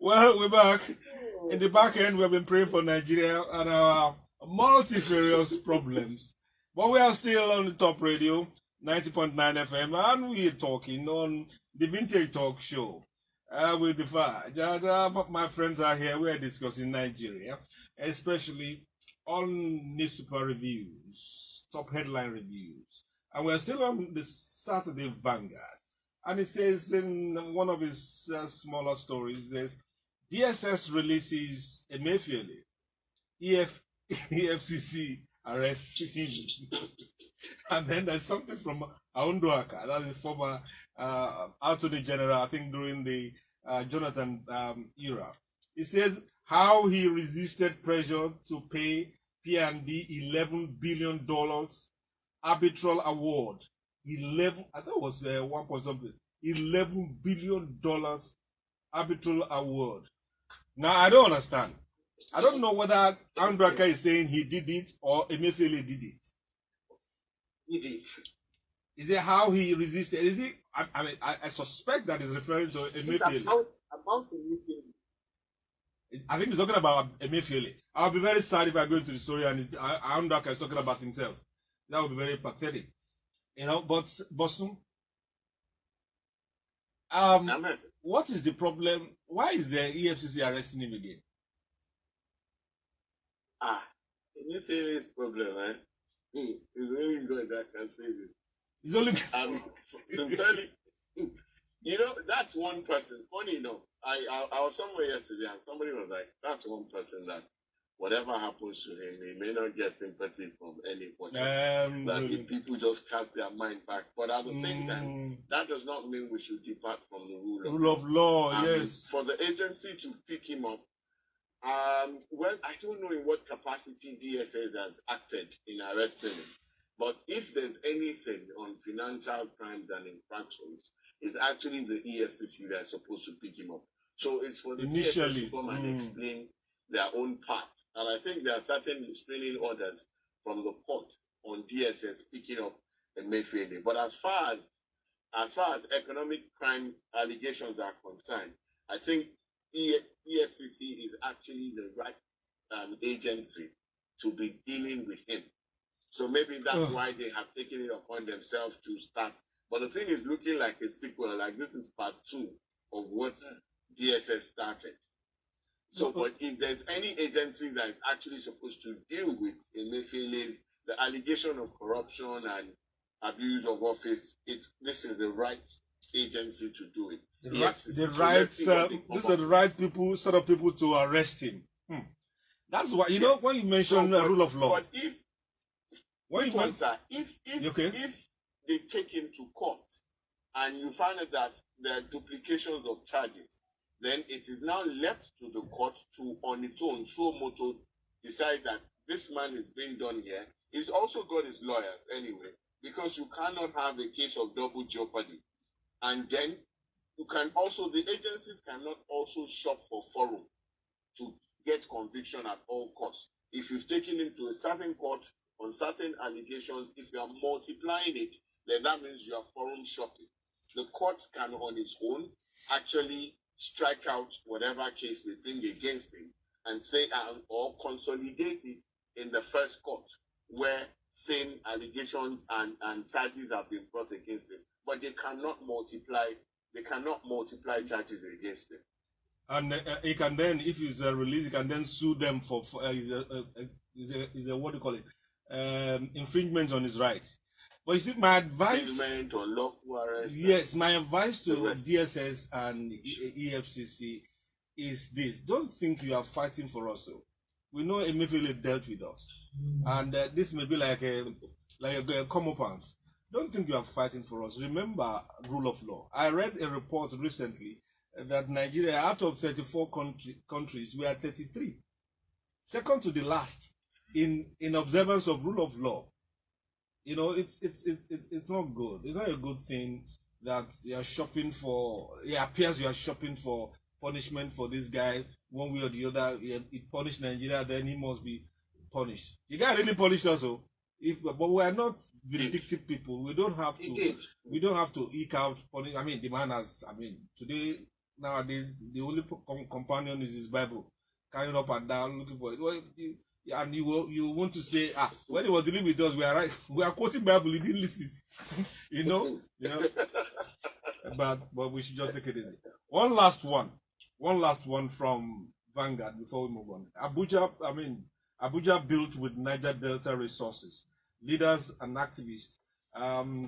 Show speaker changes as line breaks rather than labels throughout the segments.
Well, we're back. In the back end, we've been praying for Nigeria and our multifarious problems. But we are still on the top radio, 90.9 FM, and we're talking on the Vintage Talk Show with the Faj. My friends are here. We are discussing Nigeria, especially on newspaper reviews, top headline reviews. And we're still on the Saturday Vanguard. And it says in one of his smaller stories, there's DSS releases Emefiele, EFCC arrests him. And then there's something from Aunduaka, that is former Attorney General, I think during the Jonathan era. It says how he resisted pressure to pay P&D $11 billion arbitral award. 11, I thought it was 1 point something. $11 billion arbitral award. Now I don't understand. I don't know whether Andraka is saying he did it or Emefiele did it.
He did.
Is it how he resisted? Is it? I suspect that is referring to Emefiele.
About Emefiele.
I think he's talking about Emefiele. I'll be very sad if I go into the story and Andraka is talking about himself. That would be very pathetic. You know, but Bosun, what is the problem? Why is the EFCC arresting him again?
Emefiele's problem, eh? It's only God that can save it.
It's only
sincerely, you know, that's one person. Funny enough, I was somewhere yesterday and somebody was like, that's one person that whatever happens to him, he may not get sympathy from anybody. That if people just cast their mind back. But at the same time, that does not mean we should depart from the rule
of law. Yes.
For the agency to pick him up, well, I don't know in what capacity DSS has acted in arresting him. But if there's anything on financial crimes and infractions, it's actually the EFCC that's supposed to pick him up. So it's for the DSS to come and explain their own part. And I think there are certain restraining orders from the court on DSS picking up Emefiele. But as far as economic crime allegations are concerned, I think EFCC is actually the right agency to be dealing with him. So maybe that's why they have taken it upon themselves to start. But the thing is looking like a sequel, like this is part 2 of what DSS started. So, but if there's any agency that is actually supposed to deal with Emefiele, the allegation of corruption and abuse of office, this is the right agency to do it.
These are the right people, sort of people to arrest him. That's why, you know, when you mention the rule of law.
But if they take him to court and you find out that there are duplications of charges, then it is now left to the court to, on its own, suo motu, decide that this man is being done here. He's also got his lawyers anyway, because you cannot have a case of double jeopardy. And then you can also, the agencies cannot also shop for forum to get conviction at all costs. If you've taken him to a certain court on certain allegations, if you are multiplying it, then that means you are forum shopping. The court can on its own actually strike out whatever case they bring against him and say or consolidate it in the first court where same allegations and charges have been brought against him. But they cannot multiply charges against him.
And he can then, if he's released, he can then sue them for what do you call it? Infringement on his rights. But you see, my advice...
Infringement on lawful arrest.
Yes, my advice to DSS and EFCC is this. Don't think you are fighting for us. We know Emefiele dealt with us. And this may be like a comeuppance. Don't think you are fighting for us. Remember rule of law. I read a report recently that Nigeria, out of 34 countries, we are 33. Second to the last in observance of rule of law. You know, it's not good. It's not a good thing that you are shopping for. It appears you are shopping for punishment for this guy one way or the other. He punished Nigeria, then he must be punished. You can't really punish us, but we are not vindictive people. We don't have to. We don't have to eke out. The man has. Today nowadays the only companion is his Bible, carrying up and down looking for it. Well, and you want to say, when he was dealing with us, we are quoting Bible, he didn't listen. you know, but we should just take it easy. One last one from Vanguard before we move on. Abuja built with Niger Delta resources, leaders and activists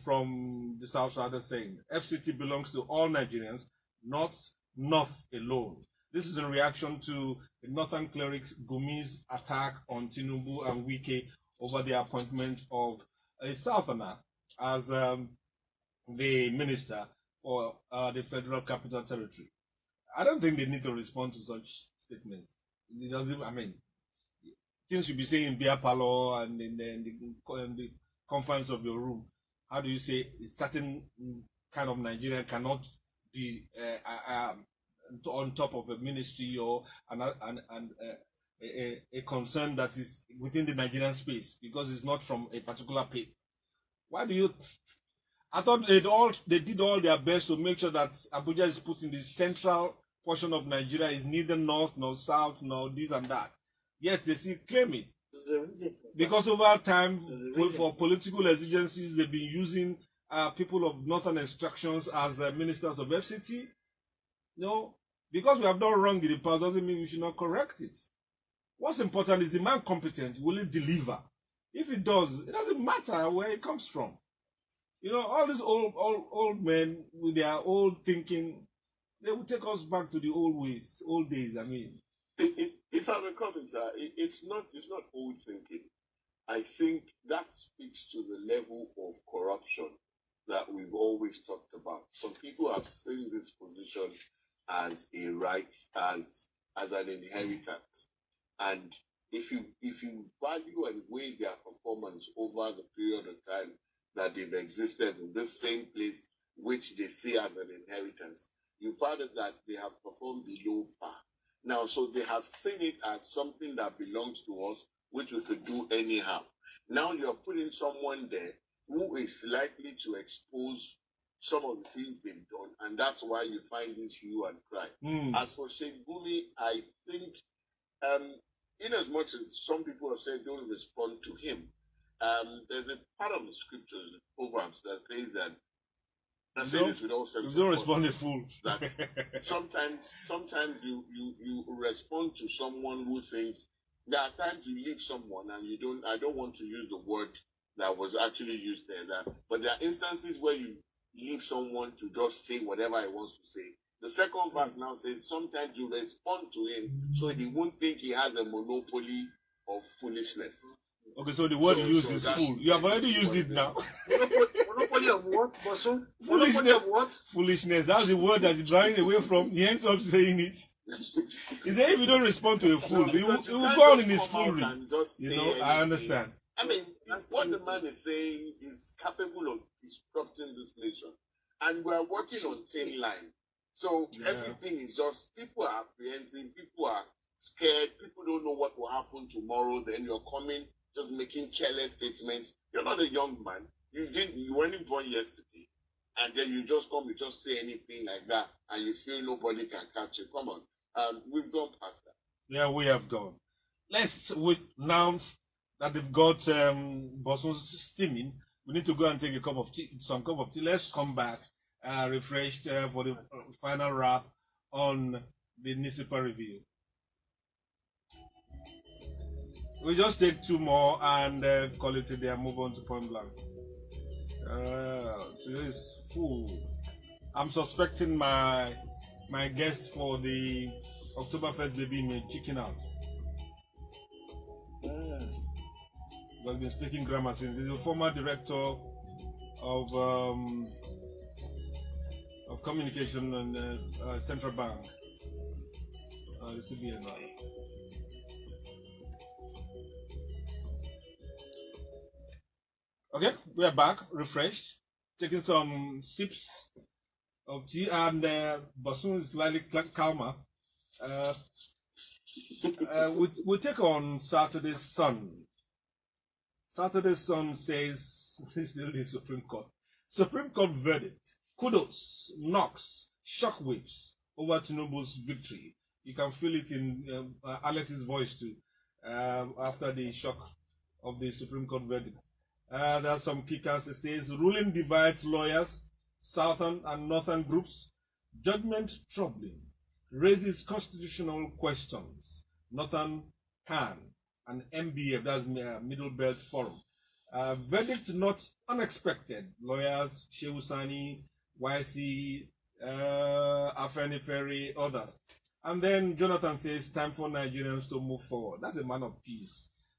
from the South are saying FCT belongs to all Nigerians, not North alone. This is in reaction to the Northern clerics Gumi's attack on Tinubu and Wike over the appointment of a Southerner as the minister for the Federal Capital Territory. I don't think they need to respond to such statements. It doesn't, things you be saying in beer parlor and in the confines of your room. How do you say a certain kind of Nigerian cannot be on top of a ministry or a concern that is within the Nigerian space because it's not from a particular place? Why do you? I thought they did all their best to make sure that Abuja is put in the central portion of Nigeria, is neither north nor south nor this and that. Yes, they still claim it. Because over time, for political exigencies, they've been using people of northern extractions as ministers of FCT. No, because we have done wrong in the past doesn't mean we should not correct it. What's important is the man competent, will it deliver? If it does, it doesn't matter where it comes from. All these old men with their old thinking, they will take us back to the old ways, old days.
If I may comment, it's not old thinking. I think that speaks to the level of corruption that we've always talked about. Some people have seen this position as a right, as an inheritance, and if you value and weigh their performance over the period of time that they've existed in this same place, which they see as an inheritance, you find that they have performed below par. Now, so they have seen it as something that belongs to us, which we could do anyhow. Now you're putting someone there who is likely to expose some of the things they've done, and that's why you find this hue and cry. As for Sheikh Gumi, I think, in as much as some people have said don't respond to him, there's a part of the scriptures, the Proverbs, that says that I say this with all sense.
Don't respond to fools.
That sometimes you respond to someone who thinks there are times you leave someone and you don't. I don't want to use the word that was actually used there. But there are instances where you leave someone to just say whatever he wants to say. The second verse now says sometimes you respond to him so he won't think he has a monopoly of foolishness.
Okay, so the word you use is fool. You have already used it now.
Monopoly of what, Bosun?
Monopoly of what? Foolishness. That's the word that you're drawing away from. He ends up saying it. He said if you don't respond to a fool, he will go on in his foolery. I understand.
I mean, what the man is saying is capable of disrupting this nation. And we're working on thin line. So everything is just, people are apprehensive, people are scared, people don't know what will happen tomorrow. Then you're coming, just making careless statements. You're not a young man. You weren't born yesterday. And then you just come, you just say anything like that, and you feel nobody can catch you. Come on. We've gone past that.
Yeah, we have gone. Now that they've got Bosun steaming, we need to go and take some cup of tea. Let's come back refreshed for the final wrap on the newspaper review. We just take two more and call it a day and move on to point blank. Today is full. I'm suspecting my guest for the Oktoberfest baby may chicken out. I've been speaking grammar since. He's a former director of communication and Central Bank. The CBN. Okay, we are back, refreshed, taking some sips of tea, and Bosun is slightly calmer. We take on Saturday's Sun. Saturday's Sun says, this is the Supreme Court. Supreme Court verdict. Kudos, knocks, shockwaves over Tinubu's victory. You can feel it in Alex's voice too, after the shock of the Supreme Court verdict. There are some kickers. It says, ruling divides lawyers, southern and northern groups. Judgment troubling. Raises constitutional questions. Northern can and MBF, that's Middle Belt Forum. Verdict not unexpected. Lawyers, Shehu Sani, YC, Afeni Ferry, others. And then Jonathan says, time for Nigerians to move forward. That's a man of peace.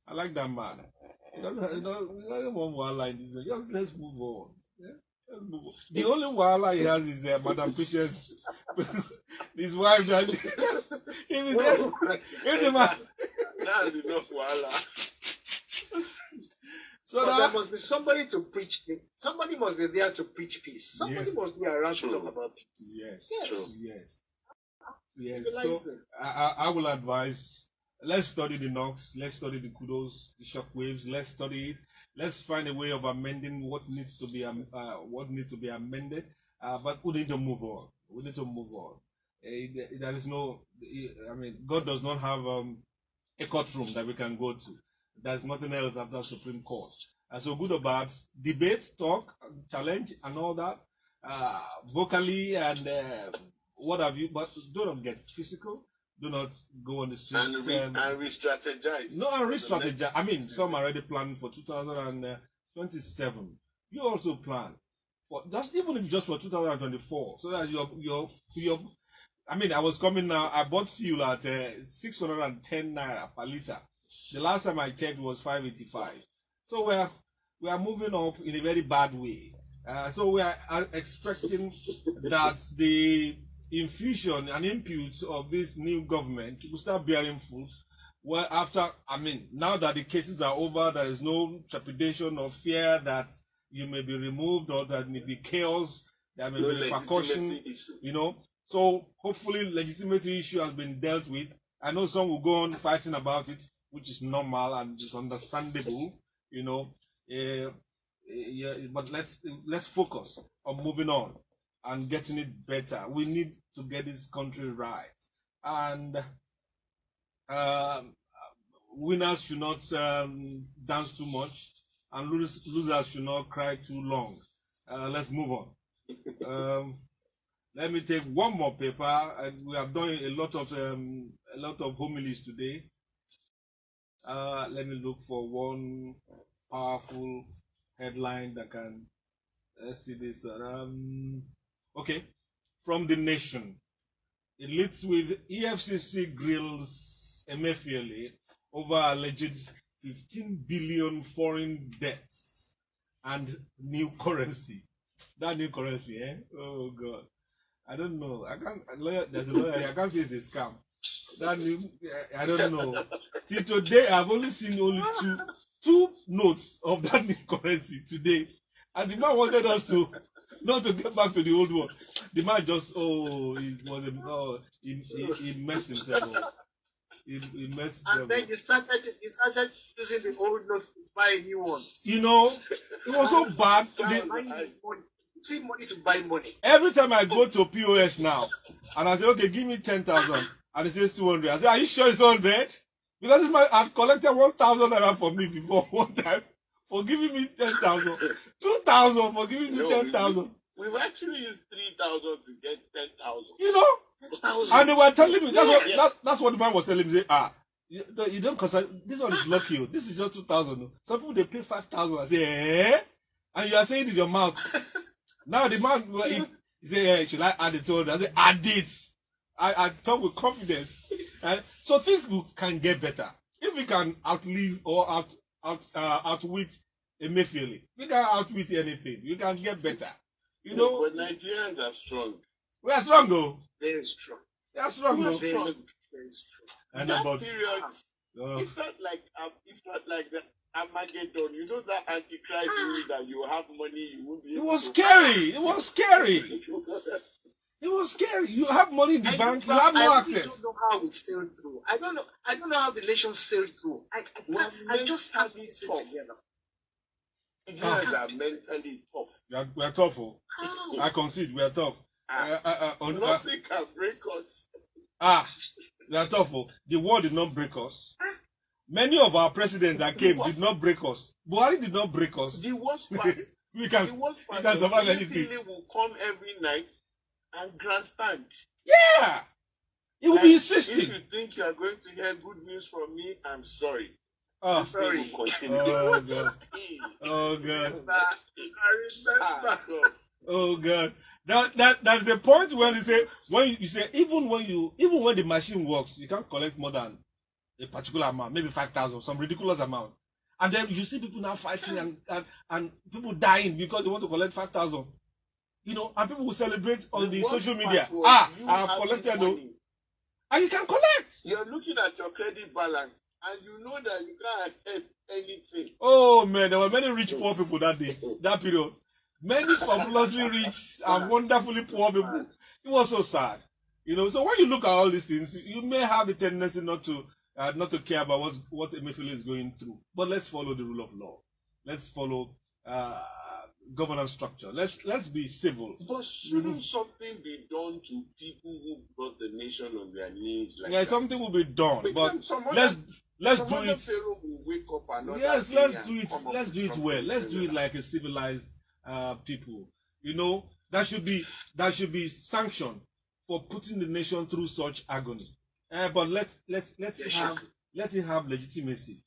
I like that man. He doesn't want wahala in this. Just let's move on. Yeah? Let's move on. The only wahala he has is Madam Patience, his wife. That the man.
That's enough wahala.
So there must be somebody to preach it. Somebody must be there to preach peace. Somebody must be around to talk about peace.
Yes.
True.
Yes. Yes. So I will advise, let's study the knocks, let's study the kudos, the shock waves, let's study it. Let's find a way of amending what needs to be amended. But we need to move on. We need to move on. There is no, I mean, God does not have a courtroom that we can go to. There's nothing else after Supreme Court. So good or bad, debate, talk, challenge, and all that, vocally and what have you. But do not get physical. Do not go on the street
and re-strategize.
No, and re-strategize. I mean, some are already planning for 2027. You also plan for that's even if just for 2024, so that your. I mean, I was coming now. I bought fuel at 610 naira per liter. The last time I checked was 585. So we are moving up in a very bad way. So we are expecting that the infusion and input of this new government will start bearing fruit. Well, after, I mean, now that the cases are over, there is no trepidation or fear that you may be removed or that may be chaos, there may be repercussion, you know. So hopefully legitimacy issue has been dealt with. I know some will go on fighting about it, which is normal and is understandable, you know. But let's focus on moving on and getting it better. We need to get this country right. And winners should not dance too much, and losers should not cry too long. Let's move on. Let me take one more paper, and we have done a lot of homilies today. Let me look for one powerful headline that can see this. Okay, from the Nation. It leads with EFCC grills Emefiele over alleged 15 billion foreign debts and new currency. That new currency, eh? Oh God, I don't know. There's a lawyer. I can't say it's a scam. That new, I don't know. See, today I've only seen only two notes of that new currency today, and the man wanted us to not to get back to the old one. The man just he messed himself up. He messed himself
and then
up.
he started using the old notes to buy a new one.
You know, it was so bad.
See money to buy money.
Every time I go to POS now, and I say, okay, give me 10,000, and it says 200. I say, are you sure it's 100? Because I've collected 1,000 naira for me before one time for giving me 10,000, 2,000 for giving me 10,000.
We've actually used 3,000 to get 10,000.
You know, and they were telling me that's what the man was telling me. You don't consider this one is lucky. This is just 2,000. Some people they pay 5,000. I say, eh? And you are saying it in your mouth. Now the man he say, should I add it to it? I say, add it. I talk with confidence. So things can get better. If we can outlive or outwit Emefiele, we can outwit anything. We can get better. You know.
But Nigerians are strong.
We are strong though.
Very strong.
They are strong though.
Very strong.
And
that
about
period, it felt like the Armageddon. You know that Antichrist movie that you have money, you won't be
it
able
was
to
scary. It was scary. It was scary. You have money in the bank, you have no access.
I don't know how we sailed through. I don't know how the nation sailed through. I just have this together.
Nigerians are mentally tough.
We are tough. Oh. I concede we are tough.
Nothing can break us.
That's awful. The war did not break us. Many of our presidents that came did not break us. Buhari did not break us.
The worst part,
we can survive anything.
Will come every night and grandstand.
Yeah! It will be insisting.
If you think you are going to hear good news from me, I'm sorry.
Sorry.
Oh, God. Oh, God. Oh, God. That's the point where you say even when the machine works, you can't collect more than a particular amount, maybe 5,000, some ridiculous amount, and then you see people now fighting and people dying because they want to collect 5,000. You know, and people will celebrate on the social media. I have collected though, and you can collect.
You're looking at your credit balance, and you know that you can't accept anything.
Oh man, there were many rich poor people that day, that period. Many fabulously rich and wonderfully poor people. It was so sad. You know, so when you look at all these things, you may have a tendency not to care about what Emefiele is going through. But let's follow the rule of law. Let's follow governance structure. Let's be civil.
But shouldn't something be done to people who brought the nation on their knees?
Like that? Something will be done, but let's do it.
Will wake up
yes, let's do it well. Let's do it like a civilized people. You know, that should be sanctioned for putting the nation through such agony. But let it have legitimacy.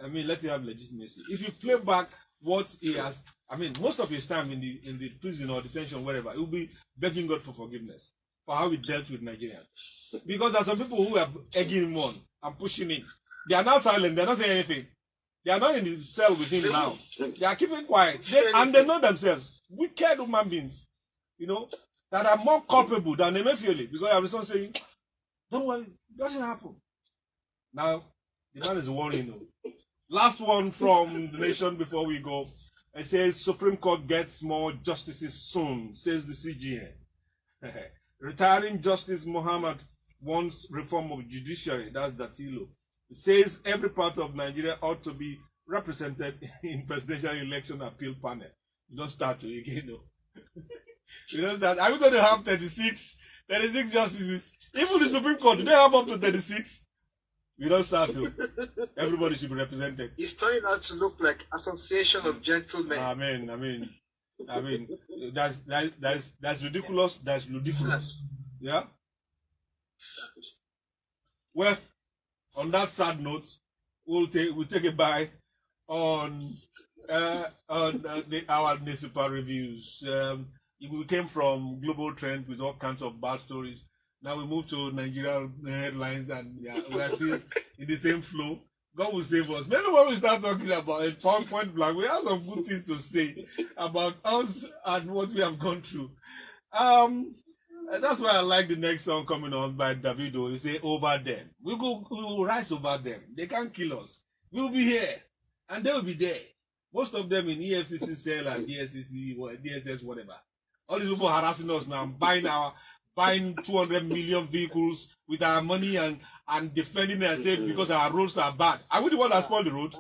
I mean, let it have legitimacy. If you play back what he has, I mean, most of his time in the prison or detention, wherever, he will be begging God for forgiveness for how he dealt with Nigerians. Because there are some people who are egging him on and pushing him. They are now silent. They are not saying anything. They are not in the cell with him now. They are keeping quiet. And they know themselves. Wicked human beings, you know, that are more culpable than Emefiele. Because I have someone saying, don't worry, it doesn't happen. Now, the man is worrying. Last one from the nation before we go. It says, Supreme Court gets more justices soon, says the CGN. Retiring Justice Mohammed wants reform of judiciary. That's Datilo. It says every part of Nigeria ought to be represented in presidential election appeal panel. You don't start to again, no. You don't start. Are we going to have 36 justices? Even the Supreme Court, do they have up to 36? We don't start to. Everybody should be represented.
It's turning out to look like Association of Gentlemen.
Amen. That's ridiculous. That's ridiculous. Yeah. Well, on that sad note, we'll take a bye on our newspaper reviews. We came from global trends with all kinds of bad stories. Now we move to Nigerian headlines, and we are still in the same flow. God will save us. Maybe when we start talking about it, point blank, we have some good things to say about us and what we have gone through. That's why I like the next song coming on by Davido. You say, over them. We will rise over them. They can't kill us. We will be here, and they will be there. Most of them in EFCC cell and DSCC, DSS, whatever. All these people harassing us now, buying 200 million vehicles with our money and defending ourselves because our roads are bad. Are we the one that spoiled the road?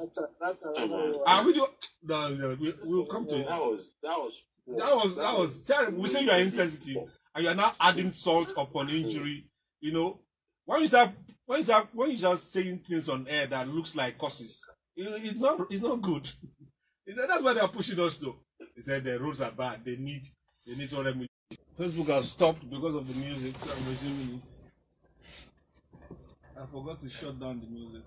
Are we we'll come to it. That was terrible. We say you are insensitive and you are now adding salt upon injury. You know, when you start saying things on air that looks like curses, it's not good. That's why they are pushing us to. They said the roads are bad. They need 200 million. Facebook has stopped because of the music, so I'm resuming it. I forgot to shut down the music.